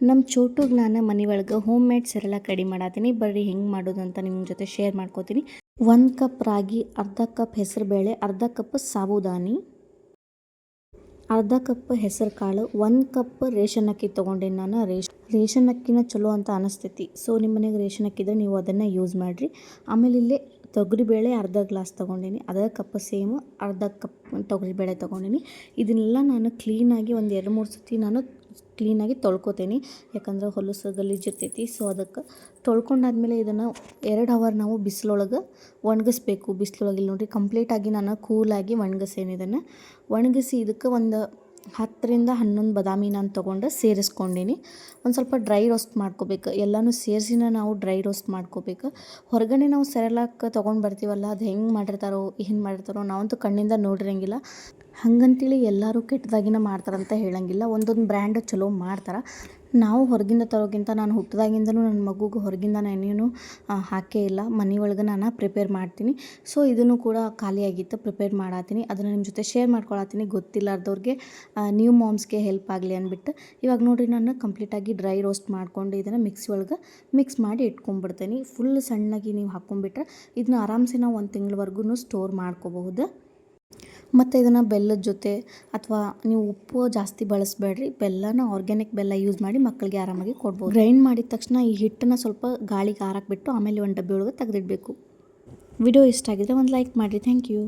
ನಮ್ಮ ಚೋಟುಗೆ ನಾನು ಮನೆ ಒಳಗೆ ಹೋಮ್ ಮೇಡ್ ಸೆರೆಲಾಕ್ ರೆಡಿ ಮಾಡತ್ತೀನಿ. ಬರ್ರಿ ಹೆಂಗೆ ಮಾಡೋದು ಅಂತ ನಿಮ್ಮ ಜೊತೆ ಶೇರ್ ಮಾಡ್ಕೋತೀನಿ. 1 ಕಪ್ ರಾಗಿ, ಅರ್ಧ ಕಪ್ ಹೆಸರು ಬೇಳೆ, ಅರ್ಧ ಕಪ್ ಸಾಬುದಾನಿ, ಅರ್ಧ ಕಪ್ ಹೆಸರು ಕಾಳು, 1 ಕಪ್ ರೇಷನ್ ಅಕ್ಕಿ ತೊಗೊಂಡೇನಿ ನಾನು. ರೇಷನ್ ಅಕ್ಕಿನ ಚಲೋ ಅಂತ ಅನಿಸ್ತೈತಿ. ಸೊ ನಿಮ್ಮ ಮನೆಗೆ ರೇಷನ್ ಅಕ್ಕಿ ಇದ್ದರೆ ನೀವು ಅದನ್ನು ಯೂಸ್ ಮಾಡಿರಿ. ಆಮೇಲೆ ಇಲ್ಲೇ ತೊಗರಿಬೇಳೆ ಅರ್ಧ ಗ್ಲಾಸ್ ತೊಗೊಂಡೀನಿ. ಅರ್ಧ ಕಪ್ ಸೇಮ್ ಅರ್ಧ ಕಪ್ ತೊಗರಿಬೇಳೆ ತೊಗೊಂಡೀನಿ. ಇದನ್ನೆಲ್ಲ ನಾನು ಕ್ಲೀನಾಗಿ ಒಂದು 2-3 ಸತಿ ನಾನು ಕ್ಲೀನಾಗಿ ತೊಳ್ಕೊತೀನಿ. ಯಾಕಂದ್ರೆ ಹೊಲಸು ಗಲೀಜಿರ್ತೈತಿ. ಸೊ ಅದಕ್ಕೆ ತೊಳ್ಕೊಂಡಾದ್ಮೇಲೆ ಇದನ್ನು 2 ಅವರ್ ನಾವು ಬಿಸಿಲೊಳಗೆ ಒಣಗಿಸ್ಬೇಕು. ಬಿಸಿಲೊಳಗೆ ಇಲ್ಲಿ ನೋಡಿರಿ ಕಂಪ್ಲೀಟಾಗಿ ನಾನು ಕೂಲಾಗಿ ಒಣಗಿಸೇನಿ. ಇದನ್ನು ಒಣಗಿಸಿ ಇದಕ್ಕೆ ಒಂದು 10-11 ಬಾದಾಮಿ ನಾನು ತೊಗೊಂಡು ಸೇರಿಸ್ಕೊಂಡೀನಿ. ಒಂದು ಸ್ವಲ್ಪ ಡ್ರೈ ರೋಸ್ಟ್ ಮಾಡ್ಕೋಬೇಕು. ಎಲ್ಲನೂ ಸೇರಿಸಿನ ನಾವು ಡ್ರೈ ರೋಸ್ಟ್ ಮಾಡ್ಕೋಬೇಕು. ಹೊರಗಡೆ ನಾವು ಸೆರೆಲಾಕ್ ತೊಗೊಂಡು ಬರ್ತೀವಲ್ಲ, ಅದು ಹೆಂಗೆ ಮಾಡಿರ್ತಾರೋ ಏನು ಮಾಡಿರ್ತಾರೋ ನಾವಂತೂ ಕಣ್ಣಿಂದ ನೋಡಿರಂಗಿಲ್ಲ. ಹಂಗಂತೇಳಿ ಎಲ್ಲರೂ ಕೆಟ್ಟದಾಗಿನ ಮಾಡ್ತಾರಂತ ಹೇಳಂಗಿಲ್ಲ. ಒಂದೊಂದು ಬ್ರ್ಯಾಂಡ್ ಚಲೋ ಮಾಡ್ತಾರೆ. ನಾವು ಹೊರಗಿಂದ ತರೋಕ್ಕಿಂತ ನಾನು ಹುಟ್ಟಿದಾಗಿಂದನೂ ನನ್ನ ಮಗುಗೆ ಹೊರಗಿಂದ ನಾನೇನು ಹಾಕೇ ಇಲ್ಲ. ಮನೆ ಒಳಗೆ ನಾನು ಪ್ರಿಪೇರ್ ಮಾಡ್ತೀನಿ. ಸೊ ಇದನ್ನು ಕೂಡ ಖಾಲಿಯಾಗಿತ್ತು, ಪ್ರಿಪೇರ್ ಮಾಡತ್ತೀನಿ. ಅದನ್ನು ನಿಮ್ಮ ಜೊತೆ ಶೇರ್ ಮಾಡ್ಕೊಳತ್ತೀನಿ, ಗೊತ್ತಿಲ್ಲಾರ್ದವ್ರಿಗೆ, ನ್ಯೂ ಮಾಮ್ಸ್ಗೆ ಹೆಲ್ಪ್ ಆಗಲಿ ಅಂದ್ಬಿಟ್ಟು. ಇವಾಗ ನೋಡಿರಿ ನಾನು ಕಂಪ್ಲೀಟಾಗಿ ಡ್ರೈ ರೋಸ್ಟ್ ಮಾಡ್ಕೊಂಡು ಇದನ್ನು ಮಿಕ್ಸಿ ಒಳಗೆ ಮಿಕ್ಸ್ ಮಾಡಿ ಇಟ್ಕೊಂಡ್ಬಿಡ್ತೀನಿ. ಫುಲ್ ಸಣ್ಣಗೆ ನೀವು ಹಾಕ್ಕೊಂಡ್ಬಿಟ್ರೆ ಇದನ್ನ ಆರಾಮ್ಸೆ ನಾವು 1 ತಿಂಗಳವರೆಗೂ ಸ್ಟೋರ್ ಮಾಡ್ಕೋಬಹುದು. ಮತ್ತು ಇದನ್ನು ಬೆಲ್ಲದ ಜೊತೆ ಅಥವಾ ನೀವು ಉಪ್ಪು ಜಾಸ್ತಿ ಬಳಸಬೇಡ್ರಿ. ಬೆಲ್ಲನ ಆರ್ಗ್ಯಾನಿಕ್ ಬೆಲ್ಲ ಯೂಸ್ ಮಾಡಿ ಮಕ್ಕಳಿಗೆ ಆರಾಮಾಗಿ ಕೊಡ್ಬೋದು. ಗ್ರೈಂಡ್ ಮಾಡಿದ ತಕ್ಷಣ ಈ ಹಿಟ್ಟನ್ನು ಸ್ವಲ್ಪ ಗಾಳಿಗೆ ಆರಕ್ಕೆ ಬಿಟ್ಟು ಆಮೇಲೆ ಒಂದು ಡಬ್ಬಿ ಒಳಗೆ ತೆಗೆದಿಡಬೇಕು. ವಿಡಿಯೋ ಇಷ್ಟ ಆಗಿದ್ರೆ ಒಂದು ಲೈಕ್ ಮಾಡಿರಿ. Thank you.